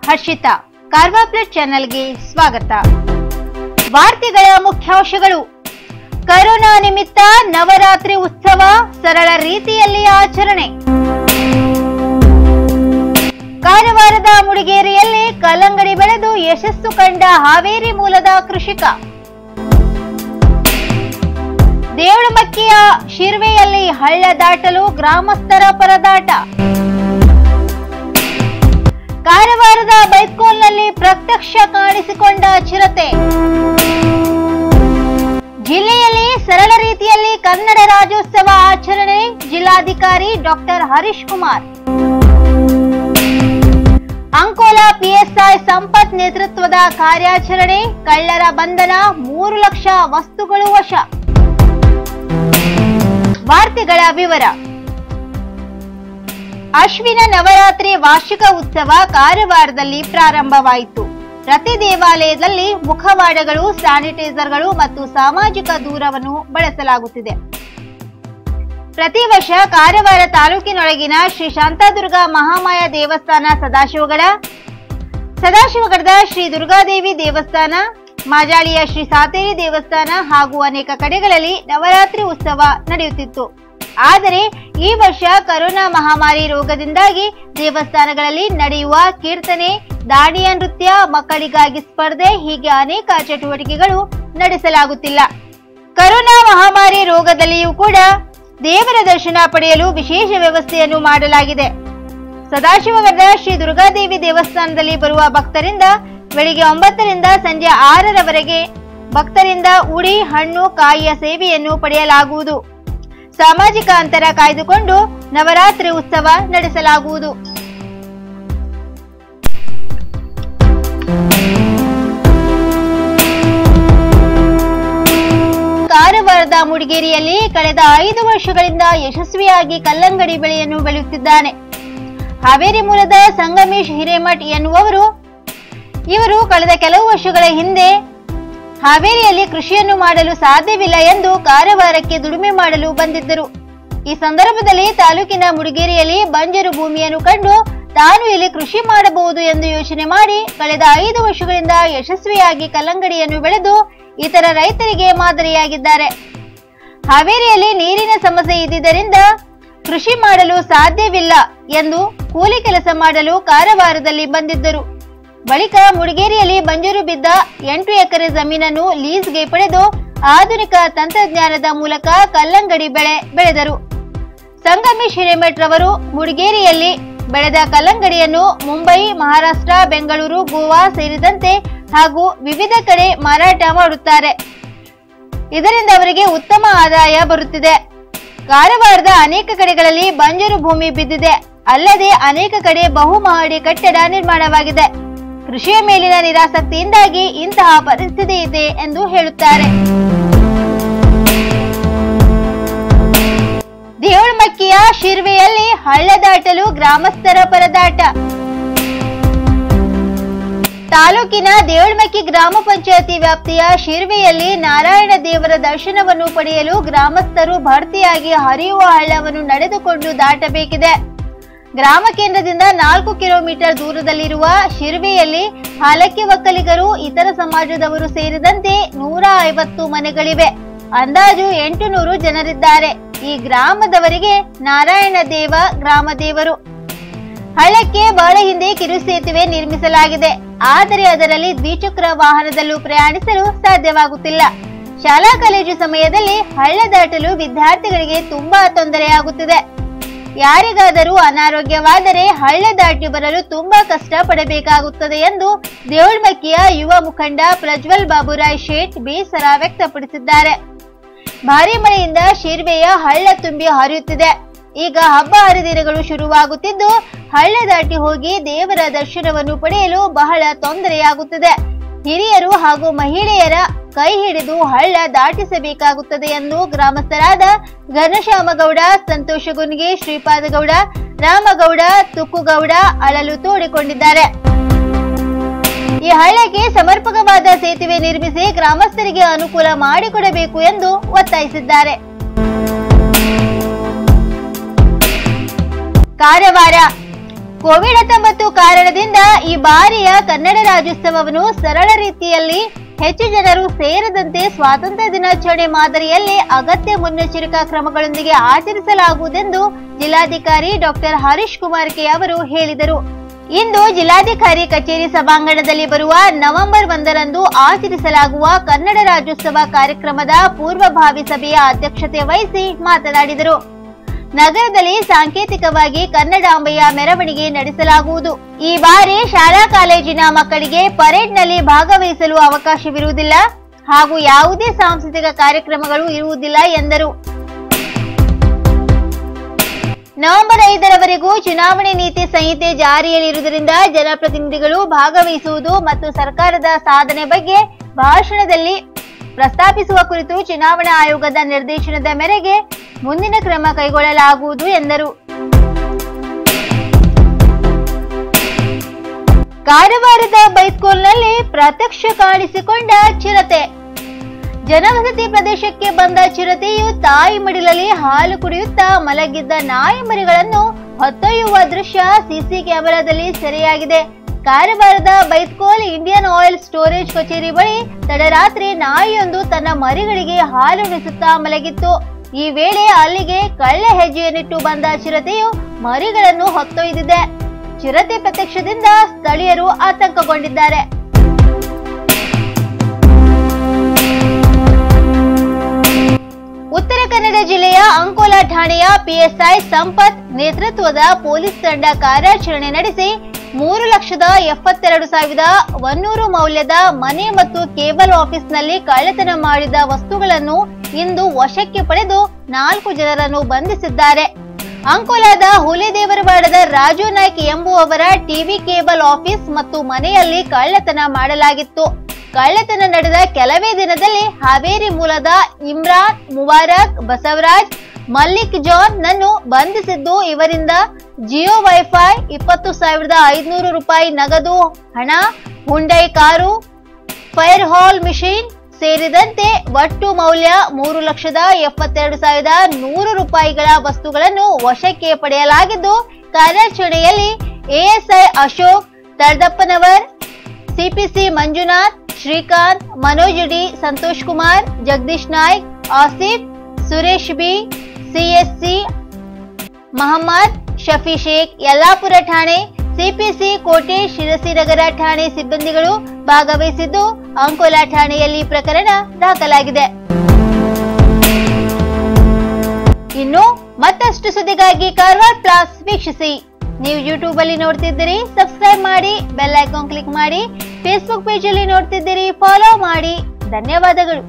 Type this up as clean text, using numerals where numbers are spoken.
Harshita. Karwa plus ಚಾನೆಲ್ಗೆ ಸ್ವಾಗತ. ವಾರ್ತೆಗಳ ಮುಖ್ಯಾಂಶಗಳು. ಕರೋನಾ ನಿಮಿತ್ತ ನವರಾತ್ರಿ ಉತ್ಸವ ಸರಳ ರೀತಿಯಲ್ಲಿ ಆಚರಣೆ. ಕಾರವಾರದ ಮುಡಿಗೇರಿಯಲ್ಲಿ ಕಲ್ಲಂಗಡಿ ಬೆಳೆದು ಯಶಸ್ಸು ಕಂಡ ಹಾವೇರಿ ಮೂಲದ ಕೃಷಿಕ. ದೇವಳಮಕ್ಕಿಯ ಶಿರ್ವೆಯಲ್ಲಿ ಹಳ್ಳ ದಾಟಲು ಗ್ರಾಮಸ್ಥರ ಪರದಾಟ. ಕಾರವಾರದ ಬೈಸ್ಕೋಲ್ನಲ್ಲಿ ಪ್ರತ್ಯಕ್ಷ ಕಾಣಿಸಿಕೊಂಡ ಚಿರತೆ. ಜಿಲ್ಲೆಯಲ್ಲಿ ಸರಳ ರೀತಿಯಲ್ಲಿ ಕನ್ನಡ ರಾಜ್ಯೋತ್ಸವ ಆಚರಣೆ. ಜಿಲ್ಲಾಧಿಕಾರಿ ಡಾಕ್ಟರ್ ಹರೀಶ್ ಕುಮಾರ್. ಅಂಕೋಲಾ ಪಿಎಸ್ಐ ಸಂಪತ್ ನೇತೃತ್ವದ ಕಾರ್ಯಾಚರಣೆ. ಕಳ್ಳರ ಬಂಧನ, 3 ಲಕ್ಷ ವಸ್ತುಗಳು ವಶ. ವಾರ್ತೆಗಳ ವಿವರ. ಅಶ್ವಿನ ನವರಾತ್ರಿ ವಾರ್ಷಿಕ ಉತ್ಸವ ಕಾರವಾರದಲ್ಲಿ ಪ್ರಾರಂಭವಾಯಿತು. ಪ್ರತಿ ದೇವಾಲಯದಲ್ಲಿ ಮುಖವಾಡಗಳು, ಸ್ಯಾನಿಟೈಸರ್ಗಳು ಮತ್ತು ಸಾಮಾಜಿಕ ದೂರವನ್ನು ಬಳಸಲಾಗುತ್ತಿದೆ. ಪ್ರತಿ ವರ್ಷ ಕಾರವಾರ ತಾಲೂಕಿನೊಳಗಿನ ಶ್ರೀ ಶಾಂತಾದುರ್ಗಾ ಮಹಾಮಾಯ ದೇವಸ್ಥಾನ, ಸದಾಶಿವಗಢದ ಶ್ರೀ ದುರ್ಗಾದೇವಿ ದೇವಸ್ಥಾನ, ಮಾಜಾಳಿಯ ಶ್ರೀ ಸಾತೇರಿ ದೇವಸ್ಥಾನ ಹಾಗೂ ಅನೇಕ ಕಡೆಗಳಲ್ಲಿ ನವರಾತ್ರಿ ಉತ್ಸವ ನಡೆಯುತ್ತಿತ್ತು. ಆದರೆ ಈ ವರ್ಷ ಕರೋನಾ ಮಹಾಮಾರಿ ರೋಗದಿಂದಾಗಿ ದೇವಸ್ಥಾನಗಳಲ್ಲಿ ನಡೆಯುವ ಕೀರ್ತನೆ, ದಾಂಡಿಯಾ ನೃತ್ಯ, ಮಕ್ಕಳಿಗಾಗಿ ಸ್ಪರ್ಧೆ ಹೀಗೆ ಅನೇಕ ಚಟುವಟಿಕೆಗಳು ನಡೆಸಲಾಗುತ್ತಿಲ್ಲ. ಕರೋನಾ ಮಹಾಮಾರಿ ರೋಗದಲ್ಲಿಯೂ ಕೂಡ ದೇವರ ದರ್ಶನ ಪಡೆಯಲು ವಿಶೇಷ ವ್ಯವಸ್ಥೆಯನ್ನು ಮಾಡಲಾಗಿದೆ. ಸದಾಶಿವಗಢದ ಶ್ರೀ ದುರ್ಗಾದೇವಿ ದೇವಸ್ಥಾನದಲ್ಲಿ ಬರುವ ಭಕ್ತರಿಂದ ಬೆಳಿಗ್ಗೆ 9 ರಿಂದ ಸಂಜೆ 6 ರವರೆಗೆ ಭಕ್ತರಿಂದ ಉಡಿ, ಹಣ್ಣು, ಕಾಯಿಯ ಸೇವೆಯನ್ನು ಪಡೆಯಲಾಗುವುದು. ಸಾಮಾಜಿಕ ಅಂತರ ಕಾಯ್ದುಕೊಂಡು ನವರಾತ್ರಿ ಉತ್ಸವ ನಡೆಸಲಾಗುವುದು. ಕಾರವಾರದ ಮುಡಿಗೇರಿಯಲ್ಲಿ ಕಳೆದ 5 ವರ್ಷಗಳಿಂದ ಯಶಸ್ವಿಯಾಗಿ ಕಲ್ಲಂಗಡಿ ಬೆಳೆಯನ್ನು ಬೆಳೆಯುತ್ತಿದ್ದಾನೆ. ಹಾವೇರಿ ಮೂಲದ ಸಂಗಮೇಶ್ ಹಿರೇಮಠ್ ಎನ್ನುವವರು ಇವರು ಕಳೆದ ಕೆಲವು ವರ್ಷಗಳ ಹಿಂದೆ ಹಾವೇರಿಯಲ್ಲಿ ಕೃಷಿಯನ್ನು ಮಾಡಲು ಸಾಧ್ಯವಿಲ್ಲ ಎಂದು ಕಾರವಾರಕ್ಕೆ ದುಡಿಮೆ ಮಾಡಲು ಬಂದಿದ್ದರು. ಈ ಸಂದರ್ಭದಲ್ಲಿ ತಾಲೂಕಿನ ಮುಡಿಗೇರಿಯಲ್ಲಿ ಬಂಜರು ಭೂಮಿಯನ್ನು ಕಂಡು ತಾನು ಇಲ್ಲಿ ಕೃಷಿ ಮಾಡಬಹುದು ಎಂದು ಯೋಚನೆ ಮಾಡಿ ಕಳೆದ 5 ವರ್ಷಗಳಿಂದ ಯಶಸ್ವಿಯಾಗಿ ಕಲ್ಲಂಗಡಿಯನ್ನು ಬೆಳೆದು ಇತರ ರೈತರಿಗೆ ಮಾದರಿಯಾಗಿದ್ದಾರೆ. ಹಾವೇರಿಯಲ್ಲಿ ನೀರಿನ ಸಮಸ್ಯೆ ಇದ್ದಿದ್ದರಿಂದ ಕೃಷಿ ಮಾಡಲು ಸಾಧ್ಯವಿಲ್ಲ ಎಂದು ಕೂಲಿ ಕೆಲಸ ಮಾಡಲು ಕಾರವಾರದಲ್ಲಿ ಬಂದಿದ್ದರು. ಬಳಿಕ ಮುಡಿಗೇರಿಯಲ್ಲಿ ಬಂಜರು ಬಿದ್ದ 8 ಎಕರೆ ಜಮೀನನ್ನು ಲೀಸ್ಗೆ ಪಡೆದು ಆಧುನಿಕ ತಂತ್ರಜ್ಞಾನದ ಮೂಲಕ ಕಲ್ಲಂಗಡಿ ಬೆಳೆದರು. ಸಂಗಮೇಶ್ ಹಿರೇಮಠ್ ರವರು ಮುಡಿಗೇರಿಯಲ್ಲಿ ಬೆಳೆದ ಕಲ್ಲಂಗಡಿಯನ್ನು ಮುಂಬೈ, ಮಹಾರಾಷ್ಟ್ರ, ಬೆಂಗಳೂರು, ಗೋವಾ ಸೇರಿದಂತೆ ಹಾಗೂ ವಿವಿಧ ಕಡೆ ಮಾರಾಟ ಮಾಡುತ್ತಾರೆ. ಇದರಿಂದ ಅವರಿಗೆ ಉತ್ತಮ ಆದಾಯ ಬರುತ್ತಿದೆ. ಕಾರವಾರದ ಅನೇಕ ಕಡೆಗಳಲ್ಲಿ ಬಂಜರು ಭೂಮಿ ಬಿದ್ದಿದೆ. ಅಲ್ಲದೆ ಅನೇಕ ಕಡೆ ಬಹುಮಹಡಿ ಕಟ್ಟಡ ನಿರ್ಮಾಣವಾಗಿದೆ. ಕೃಷಿಯ ಮೇಲಿನ ನಿರಾಸಕ್ತಿಯಿಂದಾಗಿ ಇಂತಹ ಪರಿಸ್ಥಿತಿ ಇದೆ ಎಂದು ಹೇಳುತ್ತಾರೆ. ದೇವಳಮಕ್ಕಿಯ ಶಿರ್ವೆಯಲ್ಲಿ ಹಳ್ಳ ದಾಟಲು ಗ್ರಾಮಸ್ಥರ ಪರದಾಟ. ತಾಲೂಕಿನ ದೇವಳಮಕ್ಕಿ ಗ್ರಾಮ ಪಂಚಾಯತಿ ವ್ಯಾಪ್ತಿಯ ಶಿರ್ವೆಯಲ್ಲಿ ನಾರಾಯಣ ದೇವರ ದರ್ಶನವನ್ನು ಪಡೆಯಲು ಗ್ರಾಮಸ್ಥರು ಭರ್ತಿಯಾಗಿ ಹರಿಯುವ ಹಳ್ಳವನ್ನು ನಡೆದುಕೊಂಡು ದಾಟಬೇಕಿದೆ. ಗ್ರಾಮ ಕೇಂದ್ರದಿಂದ 4 ಕಿಲೋಮೀಟರ್ ದೂರದಲ್ಲಿರುವ ಶಿರ್ವೆಯಲ್ಲಿ ಹಾಲಕ್ಕಿ ಒಕ್ಕಲಿಗರು, ಇತರ ಸಮಾಜದವರು ಸೇರಿದಂತೆ 150 ಮನೆಗಳಿವೆ. ಅಂದಾಜು 800 ಜನರಿದ್ದಾರೆ. ಈ ಗ್ರಾಮದವರಿಗೆ ನಾರಾಯಣ ದೇವ ಗ್ರಾಮ ದೇವರು. ಹಳ್ಳಕ್ಕೆ ಬಹಳ ಹಿಂದೆ ಕಿರು ಸೇತುವೆ ನಿರ್ಮಿಸಲಾಗಿದೆ. ಆದರೆ ಅದರಲ್ಲಿ ದ್ವಿಚಕ್ರ ವಾಹನದಲ್ಲೂ ಪ್ರಯಾಣಿಸಲು ಸಾಧ್ಯವಾಗುತ್ತಿಲ್ಲ. ಶಾಲಾ ಕಾಲೇಜು ಸಮಯದಲ್ಲಿ ಹಳ್ಳ ದಾಟಲು ವಿದ್ಯಾರ್ಥಿಗಳಿಗೆ ತುಂಬಾ ತೊಂದರೆಯಾಗುತ್ತಿದೆ. ಯಾರಿಗಾದರೂ ಅನಾರೋಗ್ಯವಾದರೆ ಹಳ್ಳ ದಾಟಿ ಬರಲು ತುಂಬಾ ಕಷ್ಟ ಪಡಬೇಕಾಗುತ್ತದೆ ಎಂದು ದೇವಳಮಕ್ಕಿಯ ಯುವ ಮುಖಂಡ ಪ್ರಜ್ವಲ್ ಬಾಬುರಾಯ್ ಶೇಟ್ ಬೇಸರ ವ್ಯಕ್ತಪಡಿಸಿದ್ದಾರೆ. ಭಾರೀ ಮಳೆಯಿಂದ ಶಿರ್ವೆಯ ಹಳ್ಳ ತುಂಬಿ ಹರಿಯುತ್ತಿದೆ. ಈಗ ಹಬ್ಬ ಹರಿದಿನಗಳು ಶುರುವಾಗುತ್ತಿದ್ದು ಹಳ್ಳ ದಾಟಿ ಹೋಗಿ ದೇವರ ದರ್ಶನವನ್ನು ಪಡೆಯಲು ಬಹಳ ತೊಂದರೆಯಾಗುತ್ತದೆ. ಹಿರಿಯರು ಹಾಗೂ ಮಹಿಳೆಯರ ಕೈ ಹಿಡಿದು ಹಳ್ಳ ದಾಟಿಸಬೇಕಾಗುತ್ತದೆ ಎಂದು ಗ್ರಾಮಸ್ಥರಾದ ಘನಶ್ಯಾಮಗೌಡ, ಸಂತೋಷಗುನ್ಗೆ, ಶ್ರೀಪಾದಗೌಡ, ರಾಮಗೌಡ, ತುಕ್ಕುಗೌಡ ಅಳಲು ತೋಡಿಕೊಂಡಿದ್ದಾರೆ. ಈ ಹಳ್ಳಕ್ಕೆ ಸಮರ್ಪಕವಾದ ಸೇತುವೆ ನಿರ್ಮಿಸಿ ಗ್ರಾಮಸ್ಥರಿಗೆ ಅನುಕೂಲ ಮಾಡಿಕೊಡಬೇಕು ಎಂದು ಒತ್ತಾಯಿಸಿದ್ದಾರೆ. ಕಾರವಾರ ಕೋವಿಡ್-19 ಕಾರಣದಿಂದ ಈ ಬಾರಿಯ ಕನ್ನಡ ರಾಜ್ಯೋತ್ಸವವನ್ನು ಸರಳ ರೀತಿಯಲ್ಲಿ ಹೆಚ್ಚು ಜನರು ಸೇರದಂತೆ ಸ್ವಾತಂತ್ರ್ಯ ದಿನಾಚರಣೆ ಮಾದರಿಯಲ್ಲಿ ಅಗತ್ಯ ಮುನ್ನೆಚ್ಚರಿಕಾ ಕ್ರಮಗಳೊಂದಿಗೆ ಆಚರಿಸಲಾಗುವುದೆಂದು ಜಿಲ್ಲಾಧಿಕಾರಿ ಡಾಕ್ಟರ್ ಹರೀಶ್ ಕುಮಾರ್ ಕೆ ಅವರು ಹೇಳಿದರು. ಇಂದು ಜಿಲ್ಲಾಧಿಕಾರಿ ಕಚೇರಿ ಸಭಾಂಗಣದಲ್ಲಿ ಬರುವ ನವೆಂಬರ್ 1ರಂದು ಆಚರಿಸಲಾಗುವ ಕನ್ನಡ ರಾಜ್ಯೋತ್ಸವ ಕಾರ್ಯಕ್ರಮದ ಪೂರ್ವಭಾವಿ ಸಭೆಯ ಅಧ್ಯಕ್ಷತೆ ವಹಿಸಿ ಮಾತನಾಡಿದರು. ನಗರದಲ್ಲಿ ಸಾಂಕೇತಿಕವಾಗಿ ಕನ್ನಡಾಂಬೆಯ ಮೆರವಣಿಗೆ ನಡೆಸಲಾಗುವುದು. ಈ ಬಾರಿ ಶಾಲಾ ಕಾಲೇಜಿನ ಮಕ್ಕಳಿಗೆ ಪರೇಡ್ನಲ್ಲಿ ಭಾಗವಹಿಸಲು ಅವಕಾಶವಿರುವುದಿಲ್ಲ ಹಾಗೂ ಯಾವುದೇ ಸಾಂಸ್ಕೃತಿಕ ಕಾರ್ಯಕ್ರಮಗಳು ಇರುವುದಿಲ್ಲ ಎಂದರು. ನವೆಂಬರ್ 5ರವರೆಗೂ ಚುನಾವಣೆ ನೀತಿ ಸಂಹಿತೆ ಜಾರಿಯಲ್ಲಿರುವುದರಿಂದ ಜನಪ್ರತಿನಿಧಿಗಳು ಭಾಗವಹಿಸುವುದು ಮತ್ತು ಸರ್ಕಾರದ ಸಾಧನೆ ಬಗ್ಗೆ ಭಾಷಣದಲ್ಲಿ ಪ್ರಸ್ತಾಪಿಸುವ ಕುರಿತು ಚುನಾವಣಾ ಆಯೋಗದ ನಿರ್ದೇಶನದ ಮೇರೆಗೆ ಮುಂದಿನ ಕ್ರಮ ಕೈಗೊಳ್ಳಲಾಗುವುದು ಎಂದರು. ಕಾರವಾರದ ಬೈಸ್ಕೂಲ್ನಲ್ಲಿ ಪ್ರತ್ಯಕ್ಷ ಕಾಣಿಸಿಕೊಂಡ ಚಿರತೆ. ಜನವಸತಿ ಪ್ರದೇಶಕ್ಕೆ ಬಂದ ಚಿರತೆಯು ತಾಯಿ ಮಡಿಲಲ್ಲಿ ಹಾಲು ಕುಡಿಯುತ್ತಾ ಮಲಗಿದ್ದ ನಾಯಿ ಮರಿಗಳನ್ನು ಹೊತ್ತೊಯ್ಯುವ ದೃಶ್ಯ ಸಿಸಿ ಕ್ಯಾಮೆರಾದಲ್ಲಿ ಸೆರೆಯಾಗಿದೆ. ಕಾರವಾರದ ಬೈಸ್ಕೋಲ್ ಇಂಡಿಯನ್ ಆಯಿಲ್ ಸ್ಟೋರೇಜ್ ಕಚೇರಿ ಬಳಿ ತಡರಾತ್ರಿ ನಾಯಿಯೊಂದು ತನ್ನ ಮರಿಗಳಿಗೆ ಹಾಲು ಉಣಿಸುತ್ತಾ ಮಲಗಿತ್ತು. ಈ ವೇಳೆ ಅಲ್ಲಿಗೆ ಕಳ್ಳೆ ಹೆಜ್ಜೆಯನ್ನಿಟ್ಟು ಬಂದ ಚಿರತೆಯು ಮರಿಗಳನ್ನು ಹೊತ್ತೊಯ್ದಿದೆ. ಚಿರತೆ ಪ್ರತ್ಯಕ್ಷದಿಂದ ಸ್ಥಳೀಯರು ಆತಂಕಗೊಂಡಿದ್ದಾರೆ. ಉತ್ತರ ಕನ್ನಡ ಜಿಲ್ಲೆಯ ಅಂಕೋಲಾ ಠಾಣೆಯ ಪಿಎಸ್ಐ ಸಂಪತ್ ನೇತೃತ್ವದ ಪೊಲೀಸ್ ತಂಡ ಕಾರ್ಯಾಚರಣೆ ನಡೆಸಿ 3,72,100 ಮೌಲ್ಯದ ಮನೆ ಮತ್ತು ಕೇಬಲ್ ಆಫೀಸ್ನಲ್ಲಿ ಕಳ್ಳತನ ಮಾಡಿದ ವಸ್ತುಗಳನ್ನು ಇಂದು ವಶಕ್ಕೆ ಪಡೆದು 4 ಜನರನ್ನು ಬಂಧಿಸಿದ್ದಾರೆ. ಅಂಕೋಲಾದ ಹುಲಿದೇವರವಾಡದ ರಾಜು ನಾಯ್ಕ್ ಎಂಬುವವರ ಟಿವಿ ಕೇಬಲ್ ಆಫೀಸ್ ಮತ್ತು ಮನೆಯಲ್ಲಿ ಕಳ್ಳತನ ಮಾಡಲಾಗಿತ್ತು. ಕಳ್ಳತನ ನಡೆದ ಕೆಲವೇ ದಿನದಲ್ಲಿ ಹಾವೇರಿ ಮೂಲದ ಇಮ್ರಾನ್, ಮುಬಾರಕ್, ಬಸವರಾಜ್, ಮಲ್ಲಿಕ್ ಜಾನ್ ನನ್ನು ಬಂಧಿಸಿದ್ದು ಇವರಿಂದ ಜಿಯೋ ವೈಫೈ, 20,500 ರೂಪಾಯಿ ನಗದು ಹಣ, Hyundai car, fire hall machine ಸೇರಿದಂತೆ ಒಟ್ಟು ಮೌಲ್ಯ 3,72,100 ರೂಪಾಯಿಗಳ ವಸ್ತುಗಳನ್ನು ವಶಕ್ಕೆ ಪಡೆಯಲಾಗಿದ್ದು, ಕಾರ್ಯಾಚರಣೆಯಲ್ಲಿ ASI Ashok, Taladappanavar, CPC Manjunath, Srikanth, Manoj D, Santosh Kumar, Jagadish Naik, Asif, Suresh B, CSC Mahammad, Shafi Sheikh, Yallapur ಠಾಣೆ, ಸಿಪಿಸಿ ಕೋಟೆ, ಶಿರಸಿನಗರ ಠಾಣೆ ಸಿಬ್ಬಂದಿಗಳು ಭಾಗವಹಿಸಿದ್ದು ಅಂಕೋಲಾ ಠಾಣೆಯಲ್ಲಿ ಪ್ರಕರಣ ದಾಖಲಾಗಿದೆ. ಇನ್ನು ಮತ್ತಷ್ಟು ಸುದ್ದಿಗಾಗಿ ಕಾರವಾರ ಪ್ಲಸ್ ವೀಕ್ಷಿಸಿ. ನೀವು ಯೂಟ್ಯೂಬ್ ಅಲ್ಲಿ ನೋಡ್ತಿದ್ದೀರಿ, ಸಬ್ಸ್ಕ್ರೈಬ್ ಮಾಡಿ, ಬೆಲ್ ಐಕಾನ್ ಕ್ಲಿಕ್ ಮಾಡಿ. ಫೇಸ್ಬುಕ್ ಪೇಜ್ ಅಲ್ಲಿ ನೋಡ್ತಿದ್ದೀರಿ, ಫಾಲೋ ಮಾಡಿ. ಧನ್ಯವಾದಗಳು.